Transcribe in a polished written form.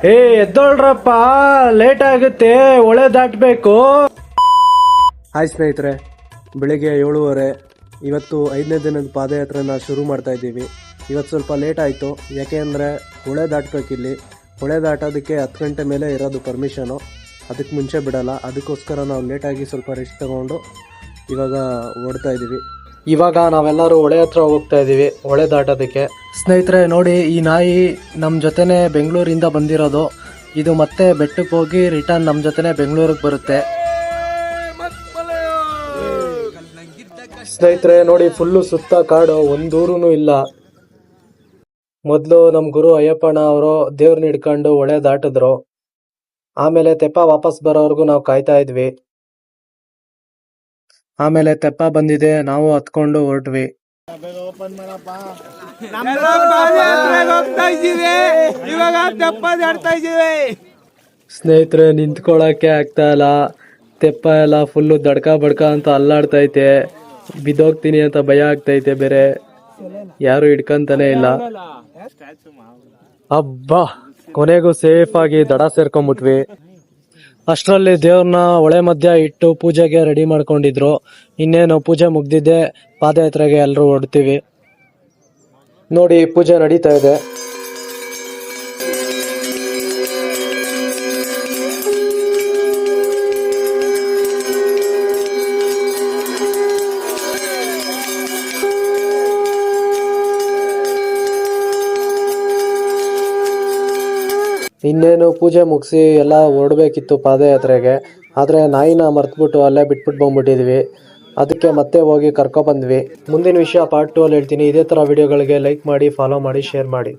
ಏ ಎದ್ದೋಳ್ರಪ್ಪ, ಲೇಟ್ ಆಗುತ್ತೆ, ಒಳ್ಳೆ ದಾಟಬೇಕು. ಹಾಯ್ ಸ್ನೇಹಿತರೆ, ಬೆಳಿಗ್ಗೆ 7:30. ಇವತ್ತು 5ನೇ ದಿನದ ಪಾದಯಾತ್ರೆನ ಶುರು ಮಾಡ್ತಾ ಇದ್ದೀವಿ. ಇವತ್ತು ಸ್ವಲ್ಪ ಲೇಟ್ ಆಯಿತು, ಯಾಕೆ ಅಂದರೆ ಹೊಳೆ ದಾಟಬೇಕಿಲ್ಲಿ. ಹೊಳೆ ದಾಟೋದಕ್ಕೆ 10 ಗಂಟೆ ಮೇಲೆ ಇರೋದು ಪರ್ಮಿಷನು, ಅದಕ್ಕೆ ಮುಂಚೆ ಬಿಡಲ್ಲ. ಅದಕ್ಕೋಸ್ಕರ ನಾವು ಲೇಟಾಗಿ ಸ್ವಲ್ಪ ರೆಸ್ಟ್ ತಗೊಂಡು ಇವಾಗ ಓಡ್ತಾ ಇದ್ದೀವಿ. ಇವಾಗ ನಾವೆಲ್ಲರೂ ಹೊಳೆ ಹತ್ರ ಹೋಗ್ತಾ ಇದ್ದೀವಿ, ಹೊಳೆ ದಾಟೋದಕ್ಕೆ. ಸ್ನೇಹಿತರೆ ನೋಡಿ, ಈ ನಾಯಿ ನಮ್ಮ ಜೊತೆನೆ ಬೆಂಗಳೂರಿಂದ ಬಂದಿರೋದು. ಇದು ಮತ್ತೆ ಬೆಟ್ಟಕ್ಕೆ ಹೋಗಿ ರಿಟರ್ನ್ ನಮ್ಮ ಜೊತೆನೆ ಬೆಂಗಳೂರಿಗೆ ಬರುತ್ತೆ. ಸ್ನೇಹಿತರೆ ನೋಡಿ, ಫುಲ್ಲು ಸುತ್ತ ಕಾಡು, ಒಂದೂರೂ ಇಲ್ಲ. ಮೊದಲು ನಮ್ಮ ಗುರು ಅಯ್ಯಪ್ಪಣ್ಣ ಅವರು ದೇವ್ರನ್ನ ಹಿಡ್ಕೊಂಡು ಹೊಳೆ ದಾಟಿದ್ರು. ಆಮೇಲೆ ತೆಪ್ಪ ವಾಪಸ್ ಬರೋವರೆಗೂ ನಾವು ಕಾಯ್ತಾ ಇದ್ವಿ. ಆಮೇಲೆ ತೆಪ್ಪ ಬಂದಿದೆ, ನಾವು ಹತ್ಕೊಂಡು ಹೊರಟ್ವಿ. ಸ್ನೇಹಿತರೆ ನಿಂತ್ಕೊಳಕ್ಕೆ ಆಗ್ತಾ ಇಲ್ಲ, ತೆಪ್ಪ ಎಲ್ಲ ಫುಲ್ಲು ದಡ್ಕ ಬಡ್ಕ ಅಂತ ಅಲ್ಲಾಡ್ತೈತೆ. ಬಿದ್ದೋಗ್ತೀನಿ ಅಂತ ಭಯ ಆಗ್ತೈತೆ, ಬೇರೆ ಯಾರು ಹಿಡ್ಕಂತಾನೆ ಇಲ್ಲ. ಅಬ್ಬಾ, ಕೊನೆಗೂ ಸೇಫ್ ಆಗಿ ದಡ ಸೇರ್ಕೊಂಡ್ಬಿಟ್ವಿ. ಅಷ್ಟರಲ್ಲಿ ದೇವ್ರನ್ನ ಹೊಳೆ ಮಧ್ಯ ಇಟ್ಟು ಪೂಜೆಗೆ ರೆಡಿ ಮಾಡ್ಕೊಂಡಿದ್ರು. ಇನ್ನೇನು ಪೂಜೆ ಮುಗ್ದಿದ್ದೆ, ಪಾದಯಾತ್ರೆಗೆ ಎಲ್ಲರೂ ಹೊರಡ್ತೀವಿ. ನೋಡಿ, ಪೂಜೆ ನಡೀತಾ ಇದೆ. ಇನ್ನೇನು ಪೂಜೆ ಮುಗಿಸಿ ಎಲ್ಲ ಹೊರಡ್ಬೇಕಿತ್ತು ಪಾದಯಾತ್ರೆಗೆ. ಆದರೆ ನಾಯಿನ ಮರ್ತ್ಬಿಟ್ಟು ಅಲ್ಲೇ ಬಿಟ್ಬಿಟ್ಟು ಬಂದ್ಬಿಟ್ಟಿದ್ವಿ. ಅದಕ್ಕೆ ಮತ್ತೆ ಹೋಗಿ ಕರ್ಕೊಬಂದ್ವಿ. ಮುಂದಿನ ವಿಷಯ ಪಾರ್ಟ್ 2 ಅಲ್ಲಿ ಹೇಳ್ತೀನಿ. ಇದೇ ಥರ ವಿಡಿಯೋಗಳಿಗೆ ಲೈಕ್ ಮಾಡಿ, ಫಾಲೋ ಮಾಡಿ, ಶೇರ್ ಮಾಡಿ.